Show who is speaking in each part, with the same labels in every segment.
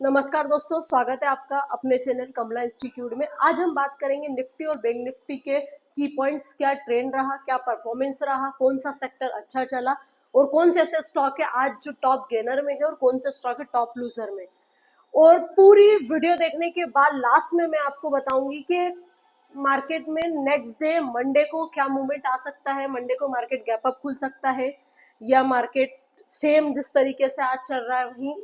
Speaker 1: नमस्कार दोस्तों, स्वागत है आपका अपने चैनल कमला इंस्टीट्यूट में। आज हम बात करेंगे निफ्टी और बैंक निफ्टी के की पॉइंट्स, क्या ट्रेंड रहा, क्या परफॉर्मेंस रहा, कौन सा सेक्टर अच्छा चला और कौन से ऐसे स्टॉक है आज जो टॉप गेनर में है और कौन से स्टॉक है टॉप लूजर में। और पूरी वीडियो देखने के बाद लास्ट में मैं आपको बताऊंगी कि मार्केट में नेक्स्ट डे मंडे को क्या मूवमेंट आ सकता है। मंडे को मार्केट गैप अप खुल सकता है या मार्केट सेम जिस तरीके से आज चल रहा है वहीं।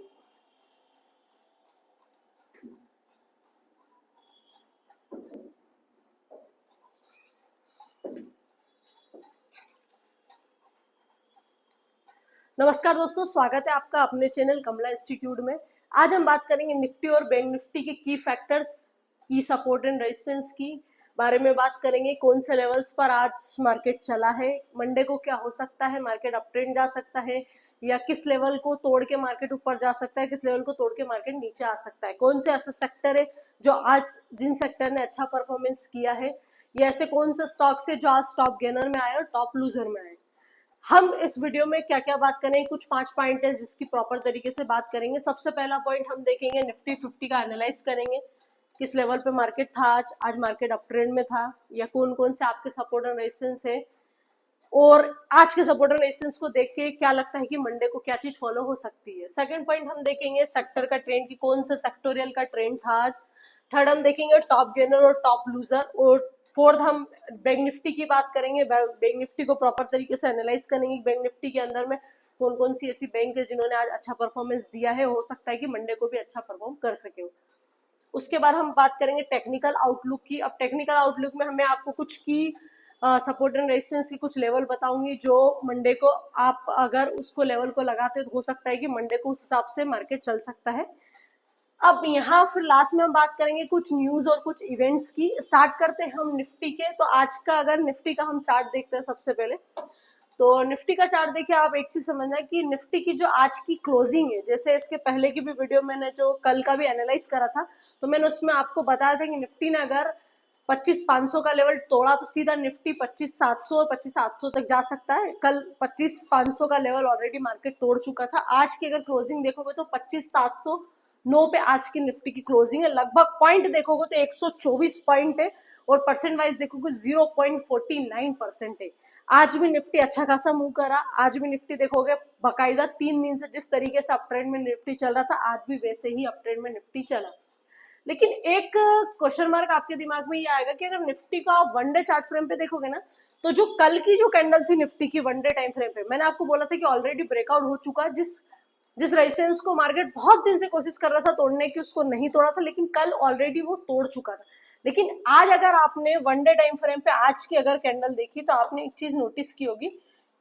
Speaker 1: नमस्कार दोस्तों, स्वागत है आपका अपने चैनल कमला इंस्टीट्यूट में। आज हम बात करेंगे निफ्टी और बैंक निफ्टी के की फैक्टर्स, की सपोर्ट एंड रेजिस्टेंस की बारे में बात करेंगे। कौन से लेवल्स पर आज मार्केट चला है, मंडे को क्या हो सकता है, मार्केट अप ट्रेंड जा सकता है या किस लेवल को तोड़ के मार्केट ऊपर जा सकता है, किस लेवल को तोड़ के मार्केट नीचे आ सकता है। कौन से ऐसे सेक्टर है जो आज जिन सेक्टर ने अच्छा परफॉर्मेंस किया है, या ऐसे कौन से स्टॉक्स है जो आज टॉप गेनर में आए और टॉप लूजर में आए। हम इस वीडियो में क्या क्या बात करेंगे, कुछ 5 पॉइंट है जिसकी प्रॉपर तरीके से बात करेंगे। सबसे पहला पॉइंट हम देखेंगे निफ्टी 50 का एनालाइज करेंगे, किस लेवल पे मार्केट था आज मार्केट अप ट्रेंड में था या कौन कौन से आपके सपोर्ट एंड रेजिस्टेंस है, और आज के सपोर्ट एंड रेजिस्टेंस को देख के क्या लगता है कि मंडे को क्या चीज फॉलो हो सकती है। सेकंड पॉइंट हम देखेंगे सेक्टर का ट्रेंड, की कौन से सेक्टोरियल का ट्रेंड था आज। थर्ड हम देखेंगे टॉप गेनर और टॉप लूजर। और फोर्थ हम बैंक निफ्टी की बात करेंगे, बैंक निफ्टी को प्रॉपर तरीके से एनालाइज करेंगे। बैंक निफ्टी के अंदर में कौन कौन सी ऐसी बैंक है जिन्होंने आज अच्छा परफॉर्मेंस दिया है, हो सकता है कि मंडे को भी अच्छा परफॉर्म कर सके। उसके बाद हम बात करेंगे टेक्निकल आउटलुक की। अब टेक्निकल आउटलुक में हमें आपको कुछ की सपोर्ट एंड रेजिस्टेंस की कुछ लेवल बताऊंगी, जो मंडे को आप अगर उसको लेवल को लगाते तो हो सकता है कि मंडे को उस हिसाब से मार्केट चल सकता है। अब यहाँ फिर लास्ट में हम बात करेंगे कुछ न्यूज और कुछ इवेंट्स की। स्टार्ट करते हैं हम निफ्टी के। तो आज का अगर निफ्टी का हम चार्ट देखते हैं सबसे पहले, तो निफ्टी का चार्ट देखिए, आप एक चीज समझना कि निफ्टी की जो आज की क्लोजिंग है, जैसे इसके पहले की भी वीडियो मैंने जो कल का भी एनालाइज करा था, तो मैंने उसमें आपको बताया था कि निफ्टी ने अगर 25,500 का लेवल तोड़ा तो सीधा निफ्टी 25,700 और 25,800 तक जा सकता है। कल 25,500 का लेवल ऑलरेडी मार्केट तोड़ चुका था। आज की अगर क्लोजिंग देखोगे तो 25,709 पे आज की निफ्टी की क्लोजिंग है। लगभग पॉइंट देखोगे तो 124 पॉइंट है और परसेंट वाइज देखोगे 0.49% है। आज भी निफ्टी अच्छा खासा मूव करा। आज भी निफ्टी देखोगे बाकायदा 3 दिन से जिस तरीके से अप ट्रेंड में निफ्टी चल रहा था, आज भी वैसे ही अप ट्रेंड में निफ्टी चला। लेकिन एक क्वेश्चन मार्क आपके दिमाग में ये आएगा कि अगर निफ्टी का आप वन डे चार्ट फ्रेम पे देखोगे ना, तो जो कल की जो कैंडल थी निफ्टी की वन डे टाइम फ्रेम पे, मैंने आपको बोला था कि ऑलरेडी ब्रेकआउट हो चुका है। जिस जिस रेजिस्टेंस को मार्केट बहुत दिन से कोशिश कर रहा था तोड़ने की, उसको नहीं तोड़ा था, लेकिन कल ऑलरेडी वो तोड़ चुका था। लेकिन आज अगर आपने वन डे टाइम फ्रेम पे आज की अगर कैंडल देखी, तो आपने एक चीज नोटिस की होगी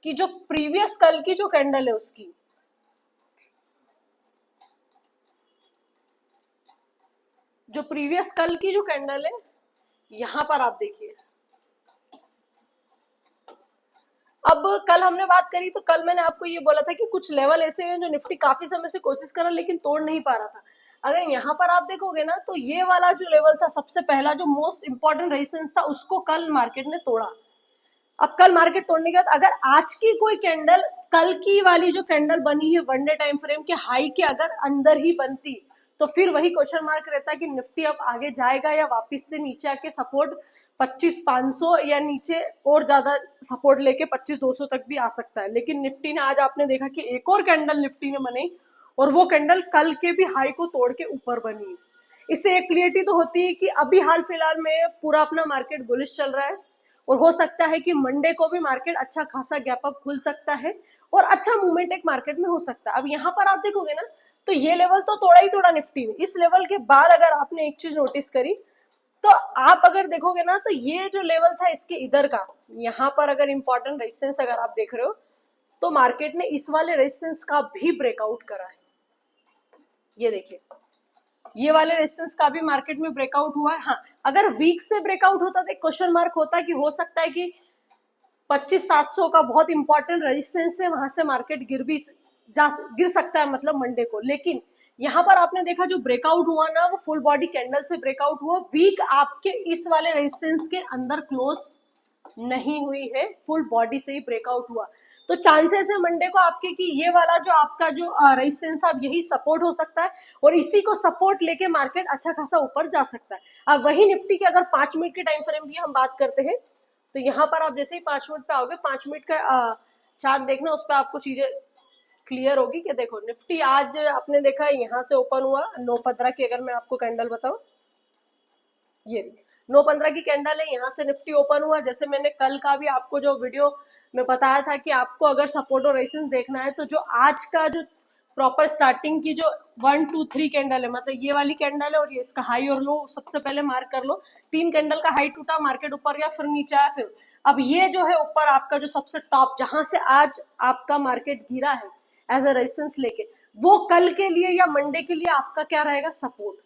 Speaker 1: कि जो प्रीवियस कल की जो कैंडल है उसकी, जो प्रीवियस कल की जो कैंडल है, यहां पर आप देखिए। अब कल हमने बात करी तो कल मैंने आपको ये बोला था कि कुछ लेवल ऐसे हैं जो निफ्टी काफी समय से कोशिश कर रहा लेकिन तोड़ नहीं पा रहा था। अगर यहाँ पर आप देखोगे ना, तो ये वाला जो लेवल था सबसे पहला जो मोस्ट इंपॉर्टेंट रेजिस्टेंस था, उसको कल मार्केट ने तोड़ा। अब कल मार्केट तोड़ने के बाद अगर आज की कोई कैंडल कल की वाली जो कैंडल बनी है वन डे टाइम फ्रेम के हाई के अगर अंदर ही बनती, तो फिर वही क्वेश्चन मार्क रहता है कि निफ्टी अब आगे जाएगा या वापस से नीचे आके सपोर्ट 25,500 या नीचे और ज्यादा सपोर्ट लेके 25,200 तक भी आ सकता है। लेकिन निफ्टी ने आज आपने देखा कि एक और कैंडल निफ्टी ने बनाई और वो कैंडल कल के भी हाई को तोड़ के ऊपर बनी। इससे एक क्लियरिटी तो होती है कि अभी हाल फिलहाल में पूरा अपना मार्केट बुलिश चल रहा है और हो सकता है कि मंडे को भी मार्केट अच्छा खासा गैप अप खुल सकता है और अच्छा मूवमेंट एक मार्केट में हो सकता है। अब यहाँ पर आप देखोगे ना, तो ये लेवल तो तोड़ा ही तोड़ा निफ्टी ने। इस लेवल के बाद अगर आपने एक चीज नोटिस करी, तो आप अगर देखोगे ना, तो ये जो लेवल था इसके इधर का, यहाँ पर अगर इंपॉर्टेंट रेजिस्टेंस अगर आप देख रहे हो, तो मार्केट ने इस वाले रेजिस्टेंस का भी ब्रेकआउट करा है। ये देखिए, ये वाले रेजिस्टेंस का भी मार्केट में ब्रेकआउट हुआ है। हाँ, अगर वीक से ब्रेकआउट होता तो एक क्वेश्चन मार्क होता कि हो सकता है कि 25,700 का बहुत इंपॉर्टेंट रेजिस्टेंस है, वहां से मार्केट गिर सकता है, मतलब मंडे को। लेकिन यहाँ पर आपने देखा जो ब्रेकआउट हुआ ना, वो फुल बॉडी कैंडल से ब्रेकआउट हुआ। वीक आपके इस वाले रेजिस्टेंस के अंदर क्लोज नहीं हुई है, फुल बॉडी से ही ब्रेकआउट हुआ। तो चांसेस है मंडे को आपके कि ये वाला जो आपका जो रेजिस्टेंस अब यही सपोर्ट हो सकता है और इसी को सपोर्ट लेके मार्केट अच्छा खासा ऊपर जा सकता है। अब वही निफ्टी की अगर 5 मिनट के टाइम फ्रेम की हम बात करते हैं तो यहाँ पर आप जैसे ही 5 मिनट पे आओगे, 5 मिनट का चार्ट देखना, उस पर आपको चीजें क्लियर होगी कि देखो निफ्टी आज आपने देखा यहाँ से ओपन हुआ 9:15 की, अगर मैं आपको कैंडल बताऊं, ये 9:15 की कैंडल है, यहाँ से निफ्टी ओपन हुआ। जैसे मैंने कल का भी आपको जो वीडियो में बताया था कि आपको अगर सपोर्ट और रेजिस्टेंस देखना है तो जो आज का जो प्रॉपर स्टार्टिंग की जो 1 2 3 कैंडल है, मतलब ये वाली कैंडल है और ये इसका हाई और लो सबसे पहले मार्क कर लो। 3 कैंडल का हाई टूटा, मार्केट ऊपर गया, फिर नीचे आया, फिर अब ये जो है ऊपर आपका जो सबसे टॉप जहां से आज आपका मार्केट गिरा है एज अ रेजिस्टेंस लेके, वो कल के लिए या मंडे के लिए आपका क्या रहेगा, सपोर्ट।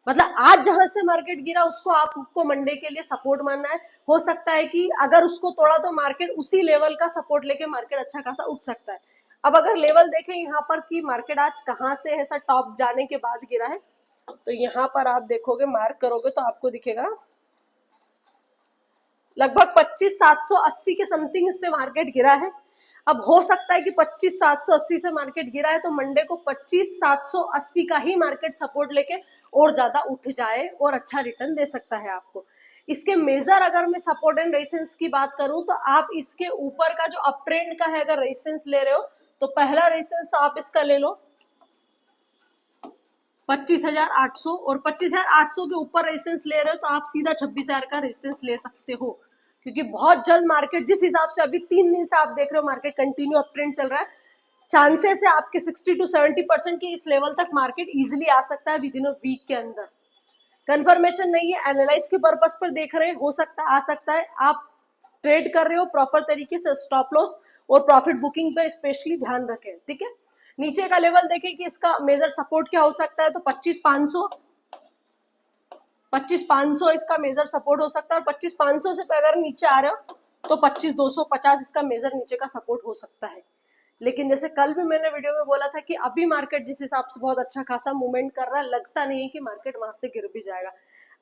Speaker 1: मतलब आज जहां से मार्केट गिरा उसको आपको मंडे के लिए सपोर्ट मानना है। हो सकता है कि अगर उसको तोड़ा तो मार्केट उसी लेवल का सपोर्ट लेके मार्केट अच्छा खासा उठ सकता है। अब अगर लेवल देखें यहाँ पर कि मार्केट आज कहाँ से ऐसा टॉप जाने के बाद गिरा है, तो यहाँ पर आप देखोगे, मार्क करोगे तो आपको दिखेगा लगभग 25,780 के समथिंग इससे मार्केट गिरा है। अब हो सकता है कि 25,780 से मार्केट गिरा है तो मंडे को 25,780 का ही मार्केट सपोर्ट लेके और ज्यादा उठ जाए और अच्छा रिटर्न दे सकता है आपको। इसके मेजर अगर मैं सपोर्ट एंड रेजिस्टेंस की बात करूं तो आप इसके ऊपर का जो अप ट्रेंड का है अगर रेजिस्टेंस ले रहे हो तो पहला रेजिस्टेंस तो आप इसका ले लो 25,800, और 25,800 के ऊपर रेजिस्टेंस ले रहे हो तो आप सीधा 26,000 का रेजिस्टेंस ले सकते हो, क्योंकि बहुत जल्द मार्केट जिस हिसाब से अभी 3 दिन से आप देख रहे हो मार्केट कंटिन्यू अप ट्रेंड चल रहा है, चांसेस है आपके 60 to 70% की इस लेवल तक मार्केट इजीली आ सकता है विद इन अ वीक के अंदर। कंफर्मेशन नहीं है, एनालाइज के पर्पस पर देख रहे हैं, हो सकता है आ सकता है। आप ट्रेड कर रहे हो प्रॉपर तरीके से, स्टॉप लॉस और प्रॉफिट बुकिंग पे स्पेशली ध्यान रखें, ठीक है। नीचे का लेवल देखें कि इसका मेजर सपोर्ट क्या हो सकता है, तो 25,500 इसका मेजर सपोर्ट हो सकता है, और 25,500 से अगर नीचे आ रहे हो तो 25,250 इसका मेजर नीचे का सपोर्ट हो सकता है। लेकिन जैसे कल भी मैंने वीडियो में बोला था कि अभी मार्केट जिस हिसाब से बहुत अच्छा खासा मूवमेंट कर रहा है, लगता नहीं है कि मार्केट वहां से गिर भी जाएगा।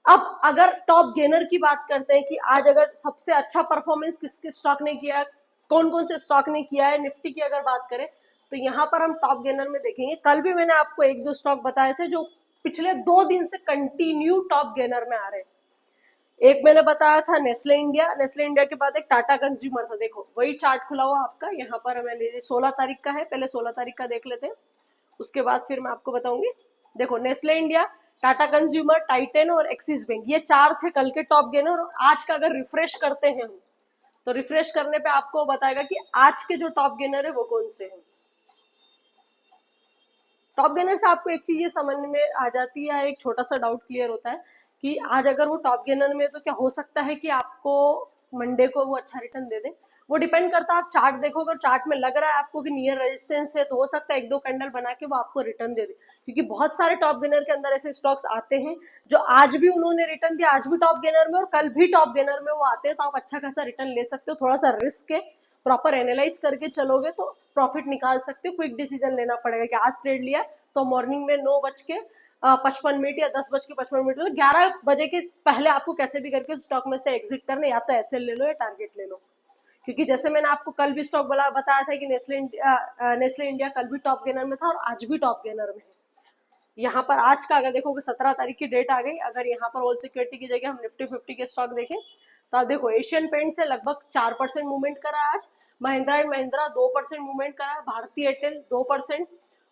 Speaker 1: अब अगर टॉप गेनर की बात करते हैं कि आज अगर सबसे अच्छा परफॉर्मेंस किस किस स्टॉक ने किया, कौन कौन से स्टॉक ने किया है, निफ्टी की अगर बात करें तो यहाँ पर हम टॉप गेनर में देखेंगे। कल भी मैंने आपको 1-2 स्टॉक बताए थे जो पिछले 2 दिन से कंटिन्यू टॉप गेनर में आ रहे हैं। एक मैंने बताया था नेस्ले इंडिया, नेस्ले इंडिया के बाद एक टाटा कंज्यूमर था। देखो वही चार्ट खुला हुआ आपका, यहाँ पर मैंने 16 तारीख का है, पहले 16 तारीख का देख लेते हैं, उसके बाद फिर मैं आपको बताऊंगी। देखो Nestle India, Tata consumer, Titan और एक्सिस बैंक, ये 4 थे कल के टॉप गेनर। और आज का अगर रिफ्रेश करते हैं हम तो रिफ्रेश करने पे आपको बताएगा कि आज के जो टॉप गेनर है वो कौन से हैं। टॉप गेनर से आपको एक चीज ये समझ में आ जाती है, एक छोटा सा डाउट क्लियर होता है कि आज अगर वो टॉप गेनर में, तो क्या हो सकता है कि आपको मंडे को वो अच्छा रिटर्न दे दे। वो डिपेंड करता है, आप चार्ट देखोगे, चार्ट में लग रहा है आपको कि नियर रेजिस्टेंस है तो हो सकता है 1-2 कैंडल बना के वो आपको रिटर्न दे दे, क्योंकि बहुत सारे टॉप गेनर के अंदर ऐसे स्टॉक्स आते हैं जो आज भी उन्होंने रिटर्न दिया, आज भी टॉप गेनर में और कल भी टॉप गेनर में वो आते हैं, तो आप अच्छा खासा रिटर्न ले सकते हो। थोड़ा सा रिस्क है, प्रॉपर एनालाइज करके चलोगे तो प्रॉफिट निकाल सकते हो। क्विक डिसीजन लेना पड़ेगा कि आज ट्रेड लिया तो मॉर्निंग में 9:55 या 10:55 तो 11 बजे के पहले आपको कैसे भी करके स्टॉक में से एग्जिट करना, या तो एसएल ले लो या टारगेट ले लो। क्योंकि जैसे मैंने आपको कल भी स्टॉक बताया था कि नेस्ले इंडिया कल भी टॉप गेनर में था और आज भी टॉप गेनर में है। यहाँ पर आज का अगर देखोगे 17 तारीख की डेट आ गई, अगर यहाँ पर ऑल सिक्योरिटी की जगह हम निफ्टी 50 के स्टॉक देखें तो आप देखो एशियन पेंट से लगभग 4% मूवमेंट करा आज, महिंद्रा एंड महिंद्रा 2% मूवमेंट करा, भारतीय एयरटेल 2%,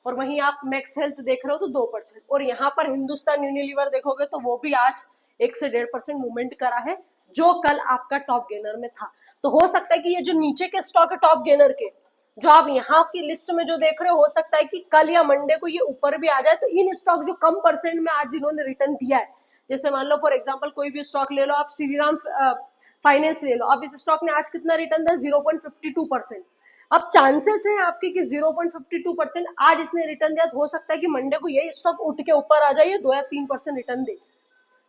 Speaker 1: और वहीं आप मैक्स हेल्थ देख रहे हो तो 2%, और यहाँ पर हिंदुस्तान यूनिलीवर देखोगे तो वो भी आज 1 से 1.5% मूवमेंट करा है, जो कल आपका टॉप गेनर में था। तो हो सकता है कि ये जो नीचे के स्टॉक है टॉप गेनर के, जो आप यहाँ की लिस्ट में जो देख रहे हो सकता है कि कल या मंडे को ये ऊपर भी आ जाए। तो इन स्टॉक जो कम परसेंट में आज इन्होंने रिटर्न दिया है, जैसे मान लो फॉर एग्जांपल कोई भी स्टॉक ले लो, आप श्रीराम फाइनेंस ले लो, अब इस स्टॉक ने आज कितना रिटर्न दिया, 0.52%। अब चांसेस है आपके कि 0.52% आज इसने रिटर्न दिया, तो हो सकता है कि मंडे को यही स्टॉक उठ के ऊपर आ जाए, 2 या 3% रिटर्न दे।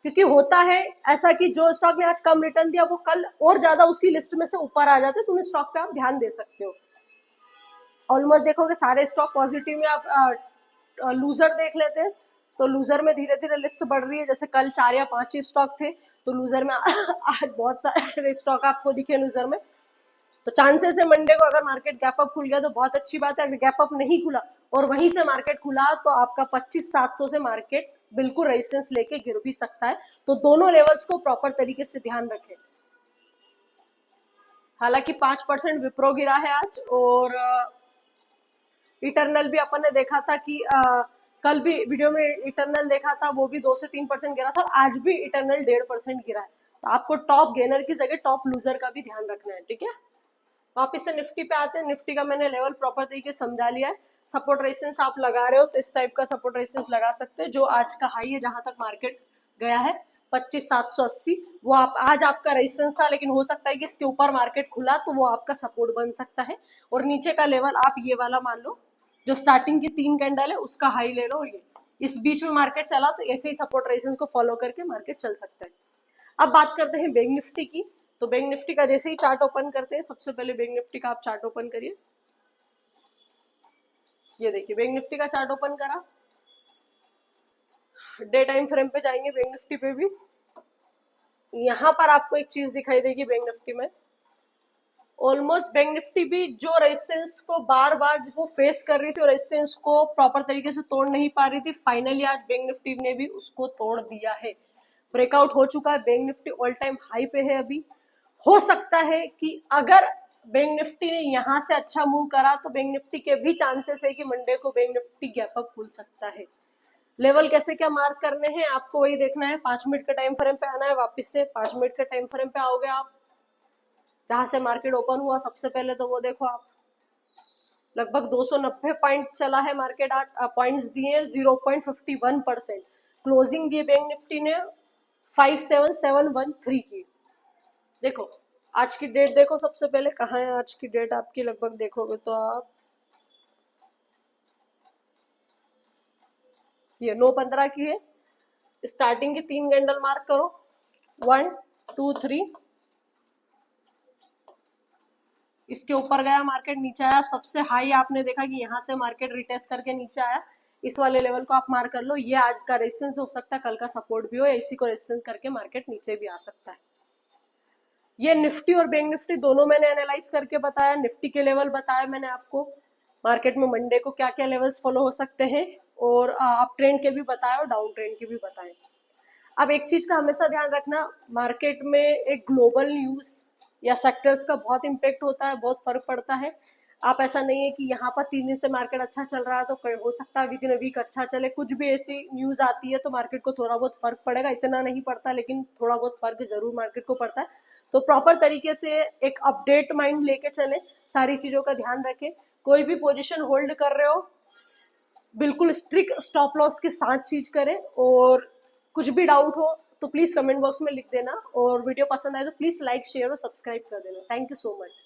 Speaker 1: क्योंकि होता है ऐसा कि जो स्टॉक ने आज कम रिटर्न दिया वो कल और ज्यादा उसी लिस्ट में से ऊपर आ जाते, तो उन स्टॉक पे आप ध्यान दे सकते हो। ऑलमोस्ट देखोगे सारे स्टॉक पॉजिटिव में। आप लूजर देख लेते हैं तो लूजर में धीरे धीरे लिस्ट बढ़ रही है, जैसे कल 4 या 5 स्टॉक थे तो लूजर में आज बहुत सारे स्टॉक आपको दिखे लूजर में। तो चांसेस है मंडे को अगर मार्केट गैप अप खुल गया तो बहुत अच्छी बात है, अगर गैप अप नहीं खुला और वहीं से मार्केट खुला तो आपका 25,700 से मार्केट बिल्कुल रेजिस्टेंस लेके गिर भी सकता है। तो दोनों लेवल्स को प्रॉपर तरीके से ध्यान रखें। हालांकि 5% विप्रो गिरा है आज, और इटरनल भी अपन ने देखा था कि कल भी वीडियो में इटरनल देखा था, वो भी 2 से 3% गिरा था, आज भी इटरनल 1.5% गिरा है। तो आपको टॉप गेनर की जगह टॉप लूजर का भी ध्यान रखना है, ठीक है। वापिस से निफ्टी पे आते हैं। निफ्टी का मैंने लेवल प्रॉपर तरीके से समझा लिया है। सपोर्ट रेजिस्टेंस आप लगा रहे हो तो इस टाइप का सपोर्ट रेजिस्टेंस लगा सकते हैं, जो आज का हाई है जहां तक मार्केट गया है 25,780, वो आप आज आपका रेजिस्टेंस था, लेकिन हो सकता है कि इसके ऊपर मार्केट खुला तो वो आपका सपोर्ट बन सकता है। और नीचे का लेवल आप ये वाला मान लो, जो स्टार्टिंग की 3 कैंडल है उसका हाई ले लो, ये इस बीच में मार्केट चला तो ऐसे ही सपोर्ट रेजिस्टेंस को फॉलो करके मार्केट चल सकता है। अब बात करते हैं बैंक निफ्टी की। तो बैंक निफ्टी का जैसे ही चार्ट ओपन करते हैं, सबसे पहले बैंक निफ्टी का आप चार्ट ओपन करिए। ये देखिए बैंक निफ्टी का चार्ट ओपन करा, डे टाइम फ्रेम पे जाएंगे बैंक निफ्टी पे भी। यहां पर आपको एक चीज दिखाई देगी बैंक निफ्टी में, ऑलमोस्ट बैंक निफ्टी भी जो रेजिस्टेंस को बार बार वो फेस कर रही थी और रेजिस्टेंस को प्रॉपर तरीके से तोड़ नहीं पा रही थी, फाइनली आज बैंक निफ्टी ने भी उसको तोड़ दिया है। ब्रेकआउट हो चुका है, bank Nifty all time high पे है अभी। हो सकता है कि अगर बैंक निफ्टी ने यहां से अच्छा मूव करा तो बैंक निफ्टी के भी चांसेस है कि मंडे को बैंक निफ्टी गैप अप खुल सकता है। लेवल कैसे क्या मार्क करने हैं आपको वही देखना है। 5 मिनट का टाइम फ्रेम पे आना है, वापस से 5 मिनट का टाइम फ्रेम पे आओगे आप, जहां से मार्केट ओपन हुआ सबसे पहले तो वो देखो आप, लगभग 290 पॉइंट चला है मार्केट आज, पॉइंट्स दिए 0.51%। क्लोजिंग दिए बैंक निफ्टी ने 57713 की। देखो आज की डेट देखो, सबसे पहले कहाँ है आज की डेट आपकी, लगभग देखोगे तो आप ये 9/15 की है। स्टार्टिंग की 3 कैंडल मार्क करो, 1 2 3, इसके ऊपर गया मार्केट, नीचे आया। सबसे हाई आपने देखा कि यहाँ से मार्केट रिटेस्ट करके नीचे आया, इस वाले लेवल को आप मार्क कर लो। ये आज का रेजिस्टेंस हो सकता है, कल का सपोर्ट भी हो, या इसी को रेजिस्टेंस करके मार्केट नीचे भी आ सकता है। ये निफ्टी और बैंक निफ्टी दोनों मैंने एनालाइज करके बताया। निफ्टी के लेवल बताया मैंने आपको, मार्केट में मंडे को क्या क्या लेवल्स फॉलो हो सकते हैं, और अप ट्रेंड के भी बताया और डाउन ट्रेंड के भी बताए। अब एक चीज का हमेशा ध्यान रखना, मार्केट में एक ग्लोबल न्यूज या सेक्टर्स का बहुत इम्पेक्ट होता है, बहुत फर्क पड़ता है। आप ऐसा नहीं है कि यहाँ पर 3 दिन से मार्केट अच्छा चल रहा है तो हो सकता है विद इन अ वीक अच्छा चले। कुछ भी ऐसी न्यूज आती है तो मार्केट को थोड़ा बहुत फर्क पड़ेगा, इतना नहीं पड़ता लेकिन थोड़ा बहुत फर्क जरूर मार्केट को पड़ता है। तो प्रॉपर तरीके से एक अपडेट माइंड लेके चले, सारी चीजों का ध्यान रखें। कोई भी पोजीशन होल्ड कर रहे हो बिल्कुल स्ट्रिक्ट स्टॉप लॉस के साथ चीज करें, और कुछ भी डाउट हो तो प्लीज कमेंट बॉक्स में लिख देना, और वीडियो पसंद आए तो प्लीज लाइक शेयर और सब्सक्राइब कर देना। Thank you so much.